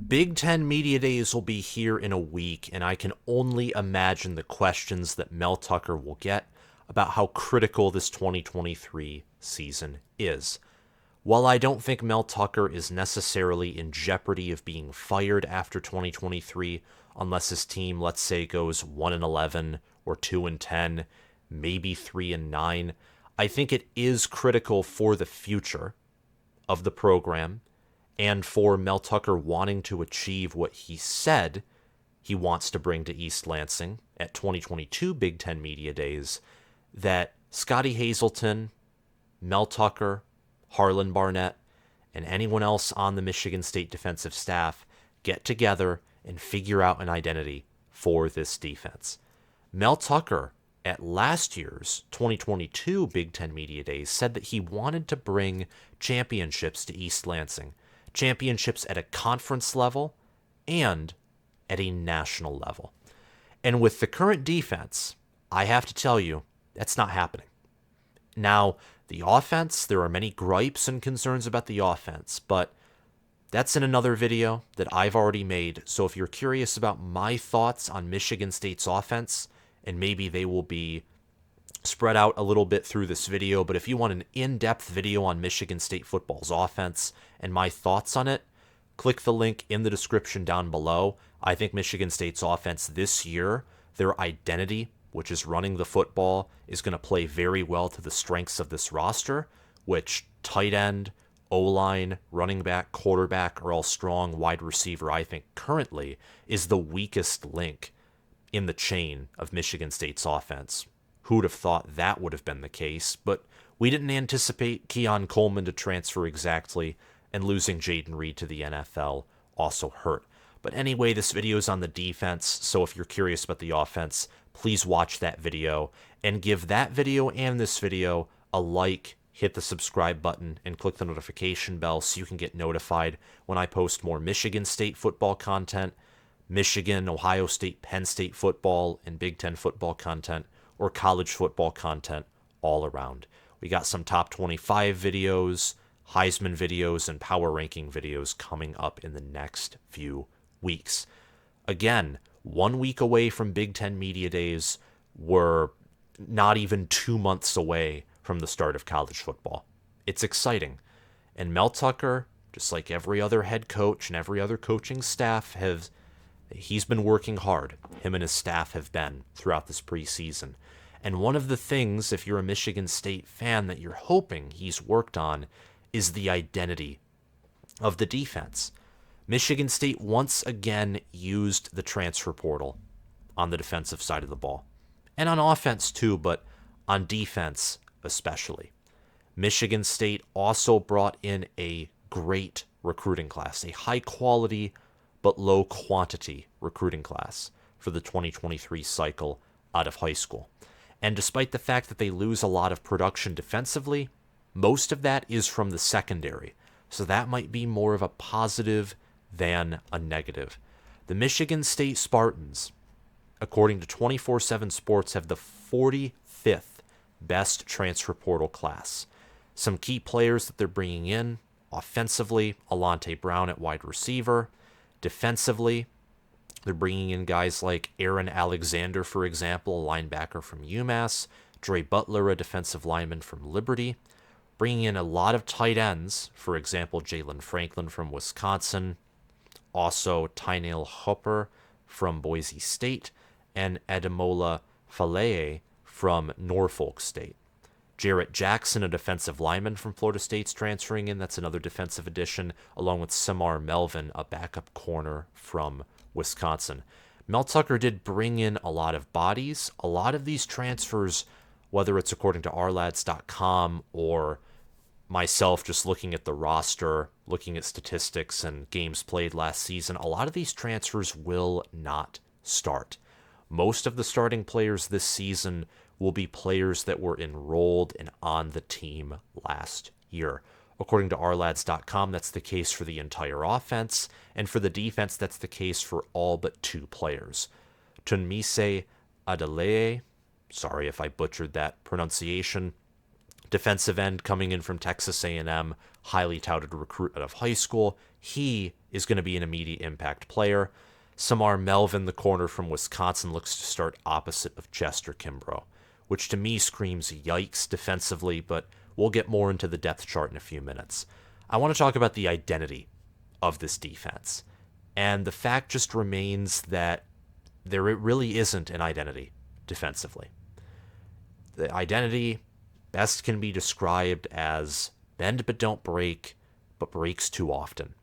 Big Ten Media Days will be here in a week, and I can only imagine the questions that Mel Tucker will get about how critical this 2023 season is. While I don't think Mel Tucker is necessarily in jeopardy of being fired after 2023, unless his team, let's say, goes 1-11 or 2-10, maybe 3-9, I think it is critical for the future of the program and for Mel Tucker wanting to achieve what he said he wants to bring to East Lansing at 2022 Big Ten Media Days, that Scottie Hazelton, Mel Tucker, Harlan Barnett, and anyone else on the Michigan State defensive staff get together and figure out an identity for this defense. Mel Tucker, at last year's 2022 Big Ten Media Days, said that he wanted to bring championships to East Lansing, championships at a conference level and at a national level. And with the current defense, I have to tell you, that's not happening. Now, the offense, there are many gripes and concerns about the offense, but that's in another video that I've already made. So if you're curious about my thoughts on Michigan State's offense, and maybe they will be spread out a little bit through this video, but if you want an in-depth video on Michigan State football's offense and my thoughts on it, click the link in the description down below. I think Michigan State's offense this year, their identity, which is running the football, is going to play very well to the strengths of this roster, which tight end, O-line, running back, quarterback are all strong. Wide receiver, I think, currently is the weakest link in the chain of Michigan State's offense. Who would have thought that would have been the case? But we didn't anticipate Keon Coleman to transfer exactly, and losing Jaden Reed to the NFL also hurt. But anyway, this video is on the defense, so if you're curious about the offense, please watch that video, and give that video and this video a like, hit the subscribe button, and click the notification bell so you can get notified when I post more Michigan State football content, Michigan, Ohio State, Penn State football, and Big Ten football content, or college football content all around. We got some top 25 videos, Heisman videos, and power ranking videos coming up in the next few weeks. Again, 1 week away from Big Ten Media Days. We're not even 2 months away from the start of college football. It's exciting. And Mel Tucker, just like every other head coach and every other coaching staff, he's been working hard. Him and his staff have been throughout this preseason. And one of the things, if you're a Michigan State fan, that you're hoping he's worked on is the identity of the defense. Michigan State once again used the transfer portal on the defensive side of the ball. And on offense too, but on defense especially. Michigan State also brought in a great recruiting class, a high quality but low quantity recruiting class for the 2023 cycle out of high school. And despite the fact that they lose a lot of production defensively, most of that is from the secondary. So that might be more of a positive than a negative. The Michigan State Spartans, according to 24/7 Sports, have the 45th best transfer portal class. Some key players that they're bringing in, offensively, Alante Brown at wide receiver. Defensively, they're bringing in guys like Aaron Alexander, for example, a linebacker from UMass, Dre Butler, a defensive lineman from Liberty, bringing in a lot of tight ends, for example, Jalen Franklin from Wisconsin, also Tynail Hopper from Boise State, and Ademola Faleye from Norfolk State. Jarrett Jackson, a defensive lineman from Florida State's transferring in. That's another defensive addition, along with Samar Melvin, a backup corner from Wisconsin. Mel Tucker did bring in a lot of bodies. A lot of these transfers, whether it's according to ourlads.com or myself just looking at the roster, looking at statistics and games played last season, a lot of these transfers will not start. Most of the starting players this season will be players that were enrolled and on the team last year. According to ourlads.com, that's the case for the entire offense, and for the defense, that's the case for all but 2 players. Tunmise Adeleye, sorry if I butchered that pronunciation, defensive end coming in from Texas A&M, highly touted recruit out of high school. He is going to be an immediate impact player. Samar Melvin, the corner from Wisconsin, looks to start opposite of Chester Kimbrough, which to me screams yikes defensively, but we'll get more into the depth chart in a few minutes. I want to talk about the identity of this defense. And the fact just remains that there really isn't an identity defensively. The identity best can be described as bend but don't break, but breaks too often.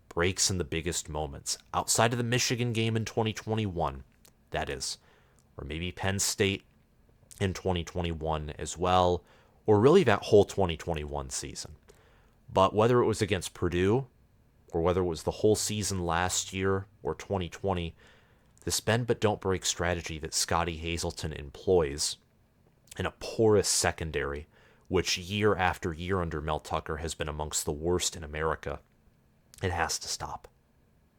Breaks in the biggest moments. Outside of the Michigan game in 2021, that is. Or maybe Penn State in 2021 as well. Or really that whole 2021 season. But whether it was against Purdue, or whether it was the whole season last year or 2020, this bend but don't break strategy that Scottie Hazelton employs in a porous secondary, which year after year under Mel Tucker has been amongst the worst in America, it has to stop.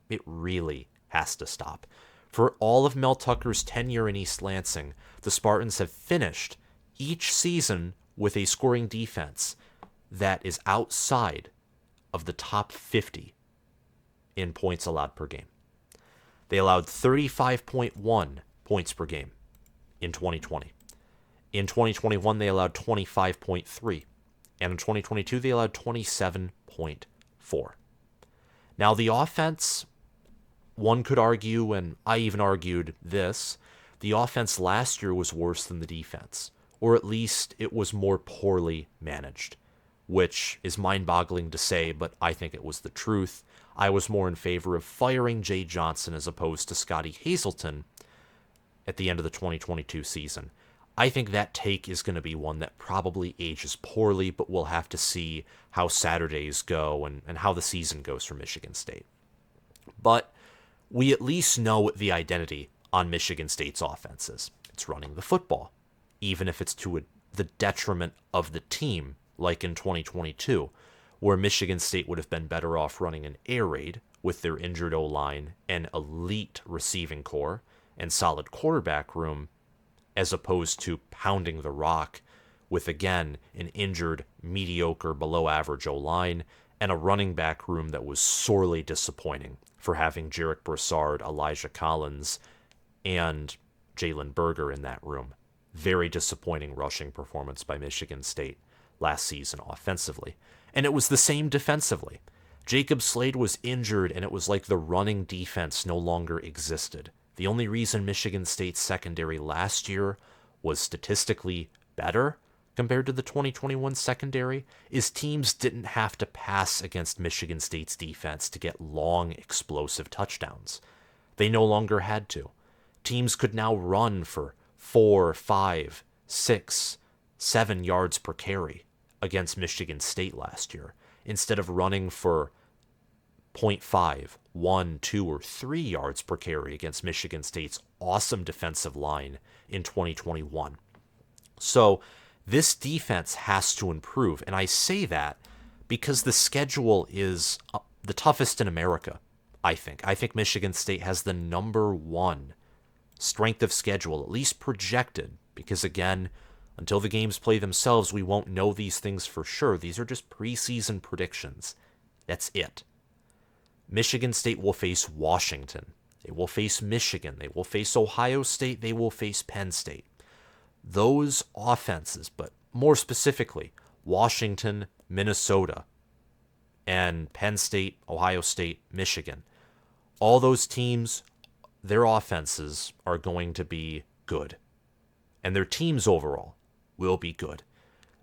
It really has to stop. For all of Mel Tucker's tenure in East Lansing, the Spartans have finished each season with a scoring defense that is outside of the top 50 in points allowed per game. They allowed 35.1 points per game in 2020. In 2021, they allowed 25.3. And in 2022, they allowed 27.4. Now, the offense, one could argue, and I even argued this, the offense last year was worse than the defense, or at least it was more poorly managed, which is mind-boggling to say, but I think it was the truth. I was more in favor of firing Jay Johnson as opposed to Scottie Hazelton at the end of the 2022 season. I think that take is going to be one that probably ages poorly, but we'll have to see how Saturdays go and how the season goes for Michigan State. But we at least know what the identity on Michigan State's offense is. It's running the football, even if it's to the detriment of the team, like in 2022, where Michigan State would have been better off running an air raid with their injured O-line and elite receiving core and solid quarterback room, as opposed to pounding the rock with, again, an injured, mediocre, below-average O-line and a running back room that was sorely disappointing for having Jarek Broussard, Elijah Collins, and Jalen Berger in that room. Very disappointing rushing performance by Michigan State last season offensively. And it was the same defensively. Jacob Slade was injured, and it was like the running defense no longer existed. The only reason Michigan State's secondary last year was statistically better compared to the 2021 secondary is teams didn't have to pass against Michigan State's defense to get long, explosive touchdowns. They no longer had to. Teams could now run for 4, 5, 6, 7 yards per carry against Michigan State last year, instead of running for 0.5, 1, 2, or 3 yards per carry against Michigan State's awesome defensive line in 2021. So this defense has to improve, and I say that because the schedule is the toughest in America, I think. I think Michigan State has the number 1 strength of schedule, at least projected, because again, until the games play themselves, we won't know these things for sure. These are just preseason predictions. That's it. Michigan State will face Washington. They will face Michigan. They will face Ohio State. They will face Penn State. Those offenses, but more specifically, Washington, Minnesota, and Penn State, Ohio State, Michigan, all those teams, their offenses are going to be good. And their teams overall will be good.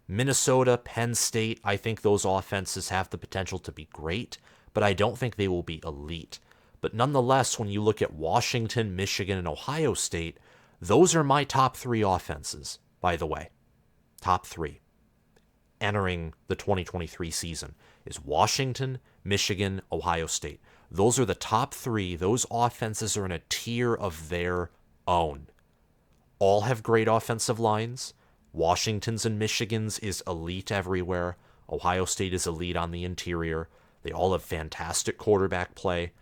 Minnesota, Penn State, I think those offenses have the potential to be great, but I don't think they will be elite. But nonetheless, when you look at Washington, Michigan, and Ohio State, those are my top 3 offenses, by the way. Top 3. Entering the 2023 season is Washington, Michigan, Ohio State. Those are the top 3. Those offenses are in a tier of their own. All have great offensive lines. Washington's and Michigan's is elite everywhere. Ohio State is elite on the interior. They all have fantastic quarterback play.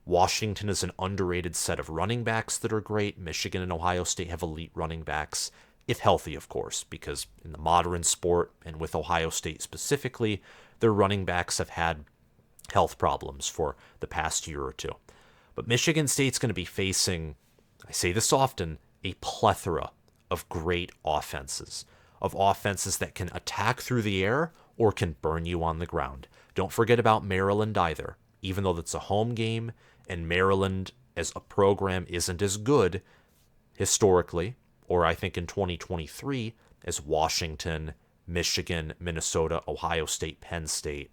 Washington is an underrated set of running backs that are great. Michigan and Ohio State have elite running backs. if healthy, of course, because in the modern sport, and with Ohio State specifically, their running backs have had health problems for the past year or two. But Michigan State's going to be facing, I say this often, a plethora of great offenses, that can attack through the air or can burn you on the ground. Don't forget about Maryland either, even though that's a home game, and Maryland as a program isn't as good historically, or I think in 2023, as Washington, Michigan, Minnesota, Ohio State, Penn State.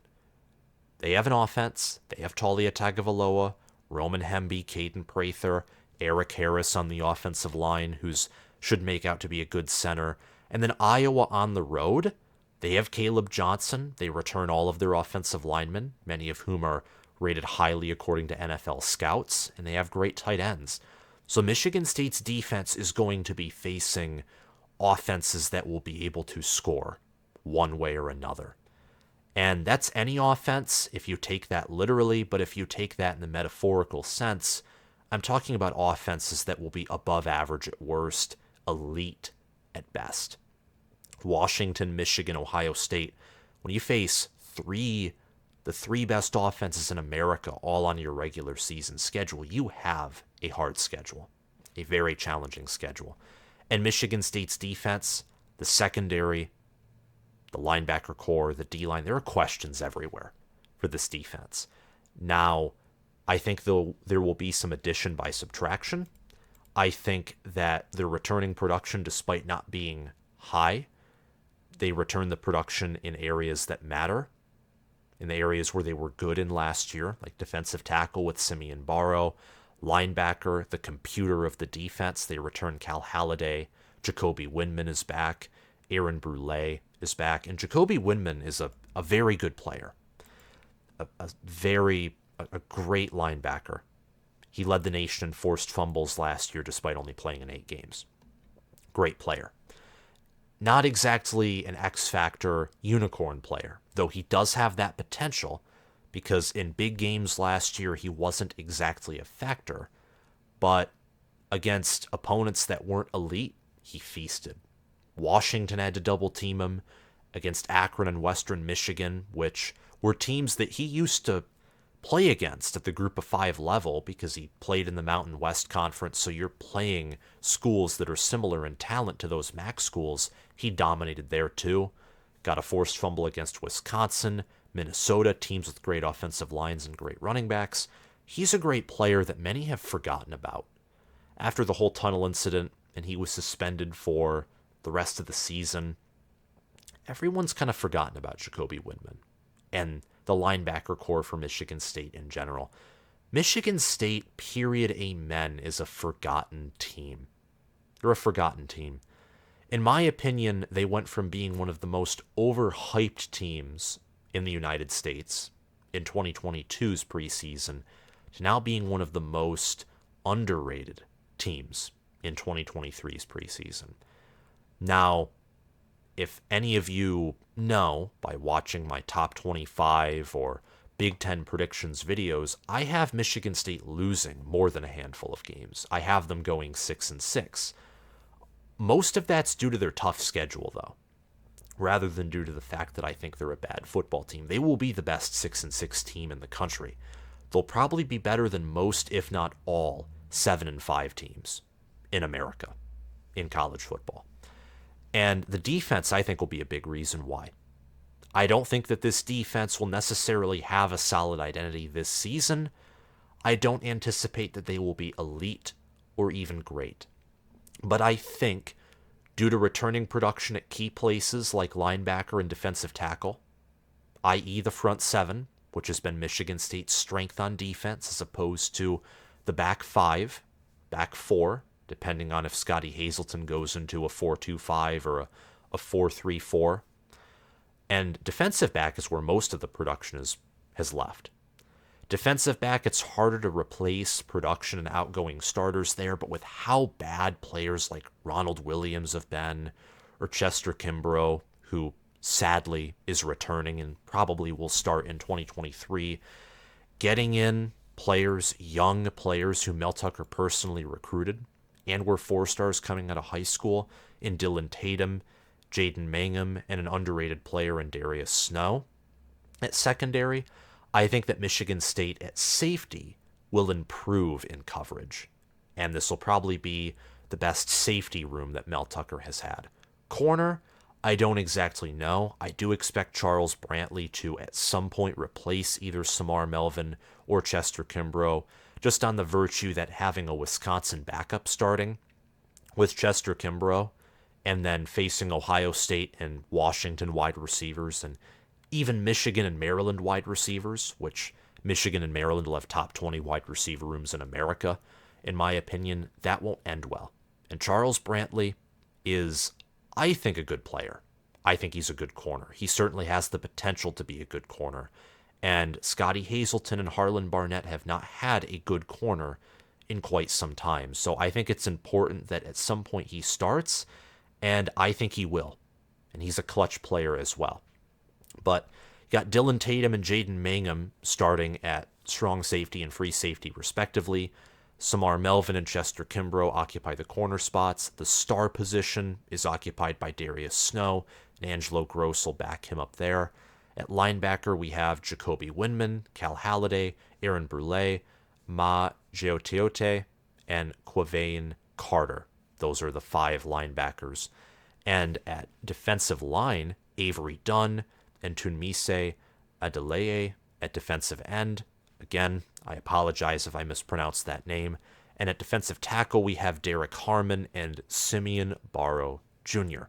They have an offense. They have Talia Tagovailoa, Roman Hemby, Caden Prather, Eric Harris on the offensive line, who's should make out to be a good center. And then Iowa on the road, they have Caleb Johnson. They return all of their offensive linemen, many of whom are rated highly according to NFL scouts, and they have great tight ends. So Michigan State's defense is going to be facing offenses that will be able to score one way or another. And that's any offense if you take that literally, but if you take that in the metaphorical sense, I'm talking about offenses that will be above average at worst, elite at best. Washington, Michigan, Ohio State, when you face the three best offenses in America all on your regular season schedule, you have a hard schedule, a very challenging schedule. And Michigan State's defense, the secondary, the linebacker core, the D-line, there are questions everywhere for this defense. Now, I think there will be some addition by subtraction. I think that their returning production, despite not being high, they return the production in areas that matter, in the areas where they were good in last year, like defensive tackle with Simeon Barrow, linebacker, the computer of the defense. They return Cal Haladay. Jacoby Windmon is back. Aaron Brule is back. And Jacoby Windmon is a very good player, a great linebacker. He led the nation in forced fumbles last year despite only playing in 8 games. Great player. Not exactly an X-Factor unicorn player, though he does have that potential because in big games last year he wasn't exactly a factor, but against opponents that weren't elite, he feasted. Washington had to double team him against Akron and Western Michigan, which were teams that he used to play against at the group of 5 level because he played in the Mountain West Conference, so you're playing schools that are similar in talent to those MAC schools. He dominated there too. Got a forced fumble against Wisconsin, Minnesota, teams with great offensive lines and great running backs. He's a great player that many have forgotten about. After the whole tunnel incident and he was suspended for the rest of the season, everyone's kind of forgotten about Jacoby Windmon and the linebacker core for Michigan State in general. Michigan State, period, amen, is a forgotten team. They're a forgotten team. In my opinion, they went from being one of the most overhyped teams in the United States in 2022's preseason to now being one of the most underrated teams in 2023's preseason. Now, if any of you know by watching my top 25 or Big Ten predictions videos, I have Michigan State losing more than a handful of games. I have them going 6-6. Most of that's due to their tough schedule, though, rather than due to the fact that I think they're a bad football team. They will be the best 6-6 team in the country. They'll probably be better than most, if not all, 7-5 teams in America in college football. And the defense, I think, will be a big reason why. I don't think that this defense will necessarily have a solid identity this season. I don't anticipate that they will be elite or even great. But I think, due to returning production at key places like linebacker and defensive tackle, i.e. the front 7, which has been Michigan State's strength on defense, as opposed to the back 5, back 4, depending on if Scottie Hazelton goes into a 4-2-5 or a 4-3-4. And defensive back is where most of the production has left. Defensive back, it's harder to replace production and outgoing starters there, but with how bad players like Ronald Williams have been, or Chester Kimbrough, who sadly is returning and probably will start in 2023, getting in players, young players who Mel Tucker personally recruited, and were 4-stars coming out of high school in Dillon Tatum, Jaden Mangham, and an underrated player in Darius Snow. At secondary, I think that Michigan State at safety will improve in coverage, and this will probably be the best safety room that Mel Tucker has had. Corner, I don't exactly know. I do expect Charles Brantley to at some point replace either Samar Melvin or Chester Kimbrough, just on the virtue that having a Wisconsin backup starting with Chester Kimbrough and then facing Ohio State and Washington wide receivers and even Michigan and Maryland wide receivers, which Michigan and Maryland will have top 20 wide receiver rooms in America, in my opinion, that won't end well. And Charles Brantley is, I think, a good player. I think he's a good corner. He certainly has the potential to be a good corner. And Scottie Hazelton and Harlan Barnett have not had a good corner in quite some time. So I think it's important that at some point he starts, and I think he will. And he's a clutch player as well. But you got Dillon Tatum and Jaden Mangham starting at strong safety and free safety, respectively. Samar Melvin and Chester Kimbrough occupy the corner spots. The star position is occupied by Darius Snow, and Angelo Gross will back him up there. At linebacker, we have Jacoby Windmon, Cal Haladay, Aaron Brule, Ma Geoteote, and Quavain Carter. Those are the 5 linebackers. And at defensive line, Avery Dunn and Tunmise Adeleye at defensive end. Again, I apologize if I mispronounced that name. And at defensive tackle, we have Derek Harmon and Simeon Barrow Jr.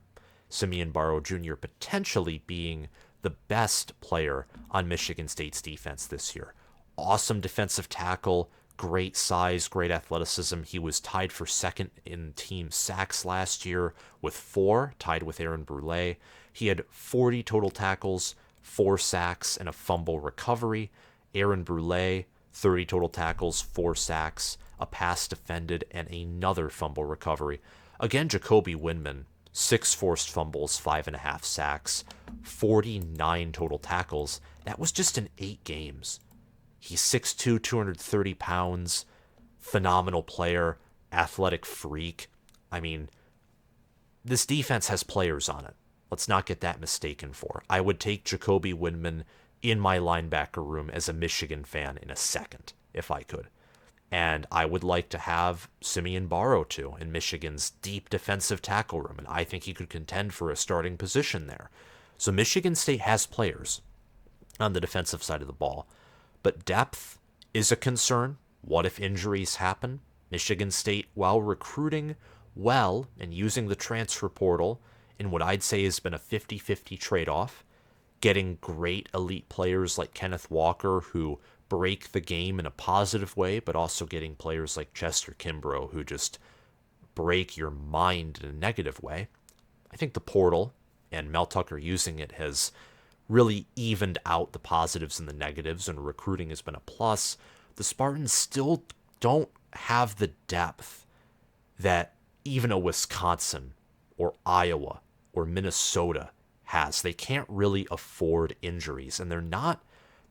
Simeon Barrow Jr. potentially being the best player on Michigan State's defense this year. Awesome defensive tackle, great size, great athleticism. He was tied for second in team sacks last year with 4, tied with Aaron Brule. He had 40 total tackles, 4 sacks, and a fumble recovery. Aaron Brule, 30 total tackles, 4 sacks, a pass defended, and another fumble recovery. Again, Jacoby Windmon, 6 forced fumbles, 5.5 sacks, 49 total tackles. That was just in 8 games. He's 6'2", 230 pounds, phenomenal player, athletic freak. I mean, this defense has players on it. Let's not get that mistaken for. I would take Jacoby Windmon in my linebacker room as a Michigan fan in a second, if I could. And I would like to have Simeon Barrow, too, in Michigan's deep defensive tackle room, and I think he could contend for a starting position there. So Michigan State has players on the defensive side of the ball, but depth is a concern. What if injuries happen? Michigan State, while recruiting well and using the transfer portal in what I'd say has been a 50-50 trade-off, getting great elite players like Kenneth Walker who break the game in a positive way, but also getting players like Chester Kimbrough who just break your mind in a negative way. I think the portal and Mel Tucker using it has really evened out the positives and the negatives, and recruiting has been a plus. The Spartans still don't have the depth that even a Wisconsin or Iowa or Minnesota has. They can't really afford injuries, and they're not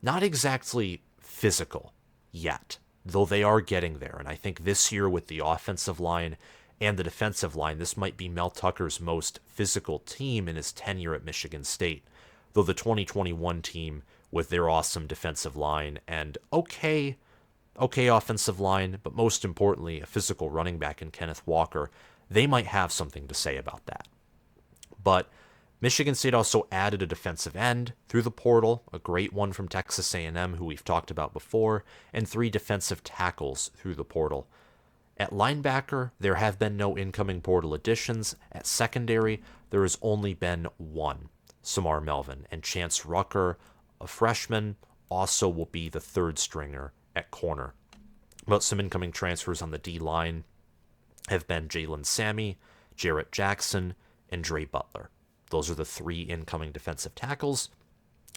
exactly physical yet, though they are getting there. And I think this year with the offensive line and the defensive line, this might be Mel Tucker's most physical team in his tenure at Michigan State, though the 2021 team with their awesome defensive line and okay offensive line, but most importantly, a physical running back in Kenneth Walker, they might have something to say about that. But Michigan State also added a defensive end through the portal, a great one from Texas A&M, who we've talked about before, and 3 defensive tackles through the portal. At linebacker, there have been no incoming portal additions. At secondary, there has only been 1, Samar Melvin, and Chance Rucker, a freshman, also will be the 3rd stringer at corner. But some incoming transfers on the D-line have been Jalen Sammy, Jarrett Jackson, and Dre Butler. Those are the 3 incoming defensive tackles,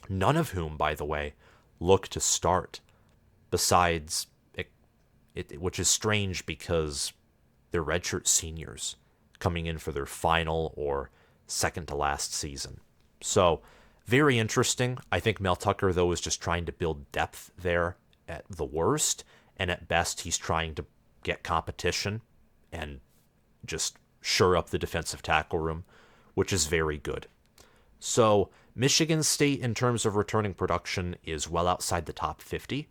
none of whom, by the way, look to start, besides, which is strange because they're redshirt seniors coming in for their final or second to last season. So, very interesting. I think Mel Tucker, though, is just trying to build depth there at the worst, and at best he's trying to get competition and just shore up the defensive tackle room, which is very good. So Michigan State, in terms of returning production, is well outside the top 50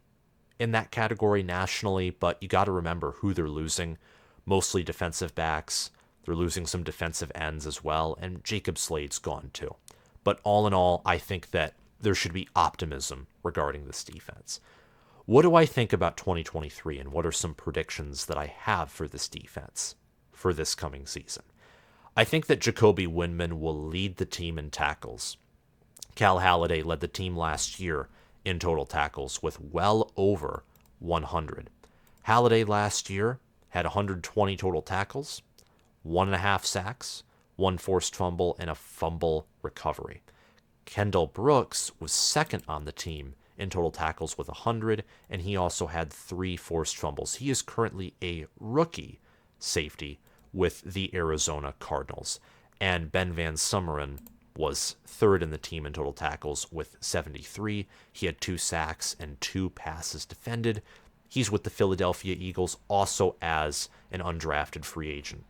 in that category nationally, but you got to remember who they're losing. Mostly defensive backs. They're losing some defensive ends as well, and Jacob Slade's gone too. But all in all, I think that there should be optimism regarding this defense. What do I think about 2023, and what are some predictions that I have for this defense for this coming season? I think that Jacoby Windmon will lead the team in tackles. Cal Haladay led the team last year in total tackles with well over 100. Haladay last year had 120 total tackles, 1.5 sacks, 1 forced fumble, and a fumble recovery. Kendall Brooks was second on the team in total tackles with 100, and he also had 3 forced fumbles. He is currently a rookie safety with the Arizona Cardinals. And Ben Van Sumeren was third in the team in total tackles with 73. He had 2 sacks and 2 passes defended. He's with the Philadelphia Eagles also as an undrafted free agent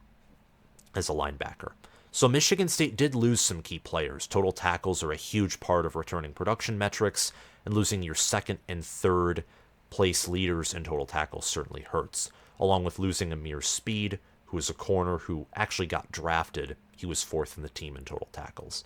as a linebacker. So Michigan State did lose some key players. Total tackles are a huge part of returning production metrics, and losing your second and third place leaders in total tackles certainly hurts, along with losing Ameer Speed, who is a corner who actually got drafted. He was 4th in the team in total tackles.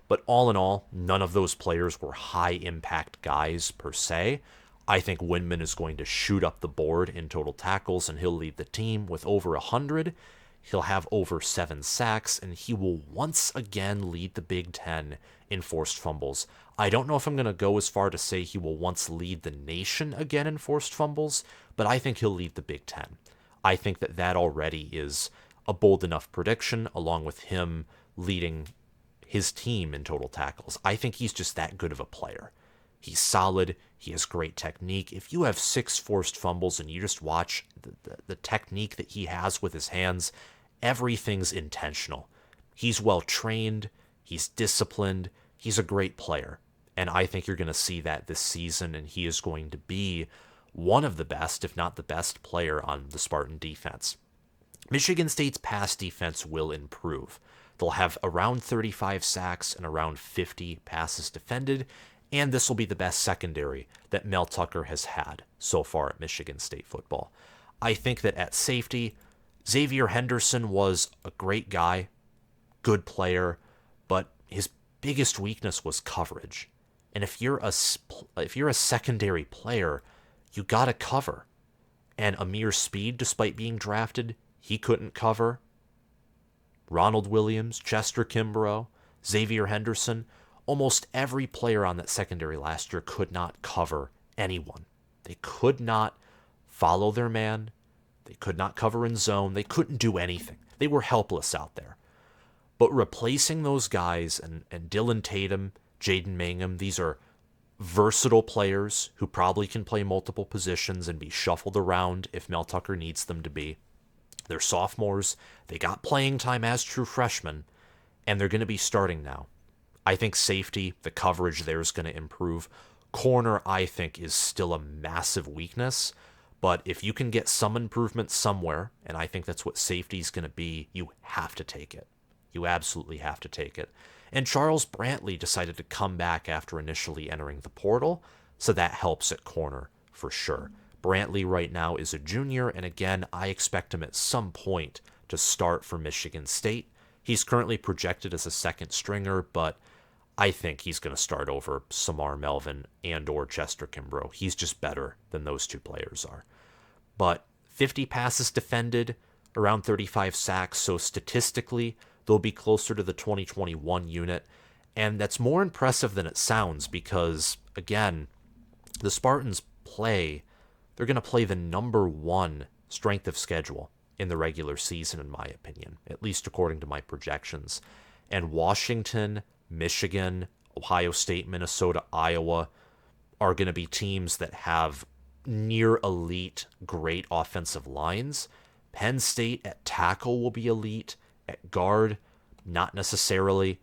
But all in all, none of those players were high-impact guys per se. I think Windmon is going to shoot up the board in total tackles, and he'll lead the team with over 100. He'll have over 7 sacks, and he will once again lead the Big Ten in forced fumbles. I don't know if I'm going to go as far to say he will once lead the nation again in forced fumbles, but I think he'll lead the Big Ten. I think that that already is a bold enough prediction, along with him leading his team in total tackles. I think he's just that good of a player. He's solid. He has great technique. If you have 6 forced fumbles and you just watch the technique that he has with his hands, everything's intentional. He's well trained. He's disciplined. He's a great player. And I think you're going to see that this season, and he is going to be one of the best, if not the best player on the Spartan defense. Michigan State's pass defense will improve. They'll have around 35 sacks and around 50 passes defended, and this will be the best secondary that Mel Tucker has had so far at Michigan State football. I think that at safety, Xavier Henderson was a great guy, good player, but his biggest weakness was coverage. And if you're a secondary player, you gotta cover. And Ameer Speed, despite being drafted, he couldn't cover. Ronald Williams, Chester Kimbrough, Xavier Henderson, almost every player on that secondary last year could not cover anyone. They could not follow their man. They could not cover in zone. They couldn't do anything. They were helpless out there. But replacing those guys and Dillon Tatum, Jaden Mangham, these are versatile players who probably can play multiple positions and be shuffled around if Mel Tucker needs them to be. They're sophomores. They got playing time as true freshmen, and they're going to be starting now. I think safety, the coverage there is going to improve. Corner, I think, is still a massive weakness, but if you can get some improvement somewhere, and I think that's what safety is going to be, you have to take it. You absolutely have to take it. And Charles Brantley decided to come back after initially entering the portal, so that helps at corner for sure. Brantley right now is a junior, and again, I expect him at some point to start for Michigan State. He's currently projected as a second stringer, but I think he's going to start over Samar Melvin and or Chester Kimbrough. He's just better than those two players are. But 50 passes defended, around 35 sacks, so statistically, they'll be closer to the 2021 unit, and that's more impressive than it sounds because, again, the Spartans they're going to play the number 1 strength of schedule in the regular season, in my opinion, at least according to my projections. And Washington, Michigan, Ohio State, Minnesota, Iowa are going to be teams that have near elite, great offensive lines. Penn State at tackle will be elite. At guard, not necessarily.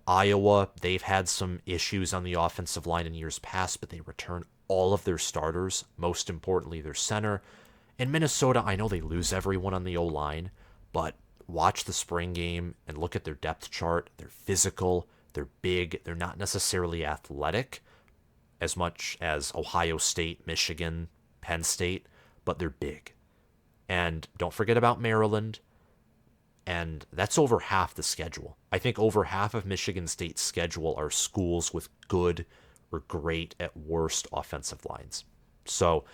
Iowa, they've had some issues on the offensive line in years past, but they return all of their starters, most importantly their center. In Minnesota, I know they lose everyone on the O-line, but watch the spring game and look at their depth chart. They're physical, they're big, they're not necessarily athletic as much as Ohio State, Michigan, Penn State, but they're big. And don't forget about Maryland. And that's over half the schedule. I think over half of Michigan State's schedule are schools with good or great at worst offensive lines. So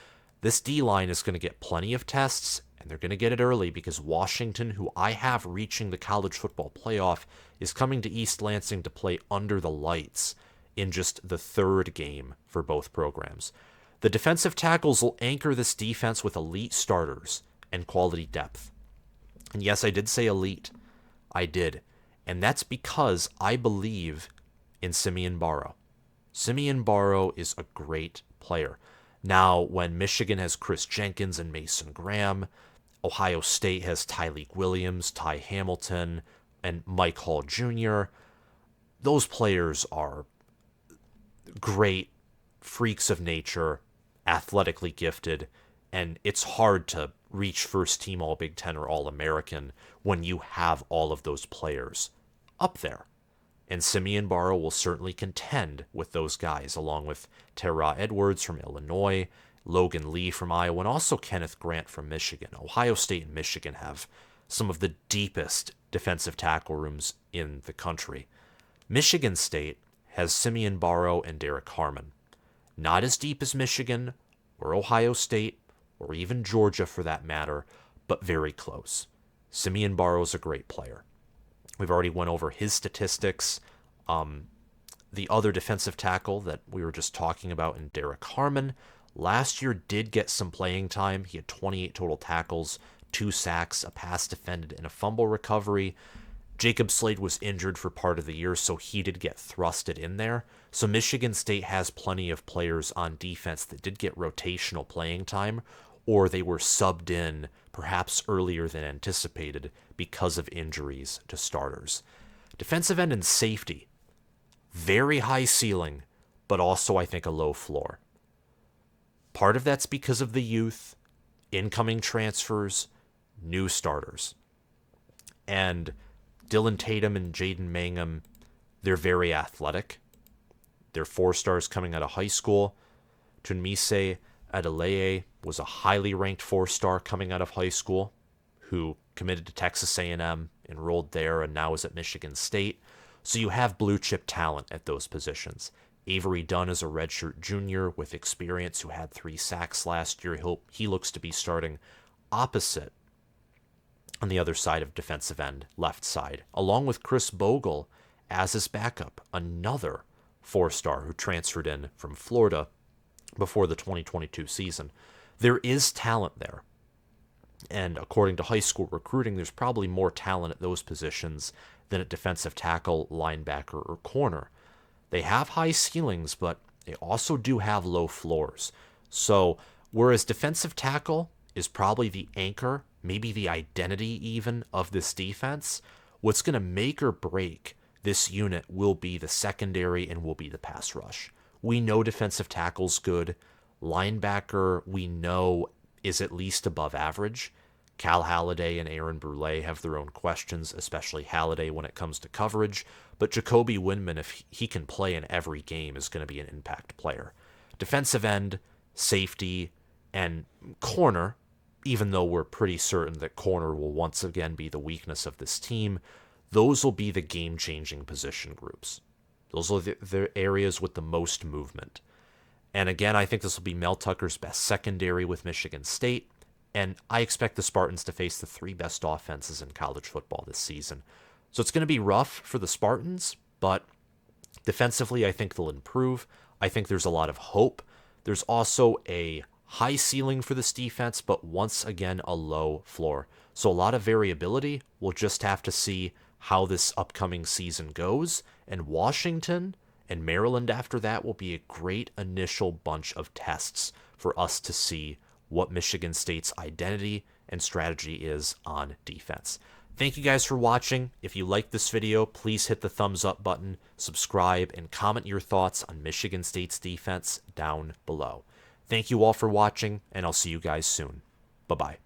this D-line is going to get plenty of tests, and they're going to get it early because Washington, who I have reaching the college football playoff, is coming to East Lansing to play under the lights in just the third game for both programs. The defensive tackles will anchor this defense with elite starters and quality depth. And yes, I did say elite. I did. And that's because I believe in Simeon Barrow. Simeon Barrow is a great player. Now, when Michigan has Chris Jenkins and Mason Graham, Ohio State has Tyleik Williams, Ty Hamilton, and Mike Hall Jr., those players are great freaks of nature, athletically gifted, and it's hard to reach first team All Big Ten or All American when you have all of those players up there. And Simeon Barrow will certainly contend with those guys, along with Tara Edwards from Illinois, Logan Lee from Iowa, and also Kenneth Grant from Michigan. Ohio State and Michigan have some of the deepest defensive tackle rooms in the country. Michigan State has Simeon Barrow and Derek Harmon. Not as deep as Michigan or Ohio State, or even Georgia for that matter, but very close. Simeon Barrow's a great player. We've already went over his statistics. The other defensive tackle that we were just talking about in Derek Harmon, last year did get some playing time. He had 28 total tackles, 2 sacks, a pass defended, and a fumble recovery. Jacob Slade was injured for part of the year, so he did get thrusted in there. So Michigan State has plenty of players on defense that did get rotational playing time, or they were subbed in perhaps earlier than anticipated because of injuries to starters. Defensive end and safety, very high ceiling, but also I think a low floor. Part of that's because of the youth, incoming transfers, new starters. And Dillon Tatum and Jaden Mangum, they're very athletic. They're 4-stars coming out of high school. Tunmise Adeleye was a highly ranked 4-star coming out of high school who committed to Texas A&M, enrolled there, and now is at Michigan State. So you have blue chip talent at those positions. Avery Dunn is a redshirt junior with experience who had 3 sacks last year. He looks to be starting opposite on the other side of defensive end, left side, along with Chris Bogle as his backup, another 4-star who transferred in from Florida before the 2022 season. There is talent there. And according to high school recruiting, there's probably more talent at those positions than at defensive tackle, linebacker, or corner. They have high ceilings, but they also do have low floors. So whereas defensive tackle is probably the anchor, maybe the identity even of this defense, what's going to make or break this unit will be the secondary and will be the pass rush. We know defensive tackle's good. Linebacker, we know, is at least above average. Cal Haladay and Aaron Brule have their own questions, especially Haladay when it comes to coverage. But Jacoby Windmon, if he can play in every game, is going to be an impact player. Defensive end, safety, and corner, even though we're pretty certain that corner will once again be the weakness of this team, those will be the game-changing position groups. Those are the areas with the most movement. And again, I think this will be Mel Tucker's best secondary with Michigan State, and I expect the Spartans to face the 3 best offenses in college football this season. So it's going to be rough for the Spartans, but defensively, I think they'll improve. I think there's a lot of hope. There's also a high ceiling for this defense, but once again, a low floor. So a lot of variability. We'll just have to see how this upcoming season goes. And Washington and Maryland after that will be a great initial bunch of tests for us to see what Michigan State's identity and strategy is on defense. Thank you guys for watching. If you liked this video, please hit the thumbs up button, subscribe, and comment your thoughts on Michigan State's defense down below. Thank you all for watching, and I'll see you guys soon. Bye-bye.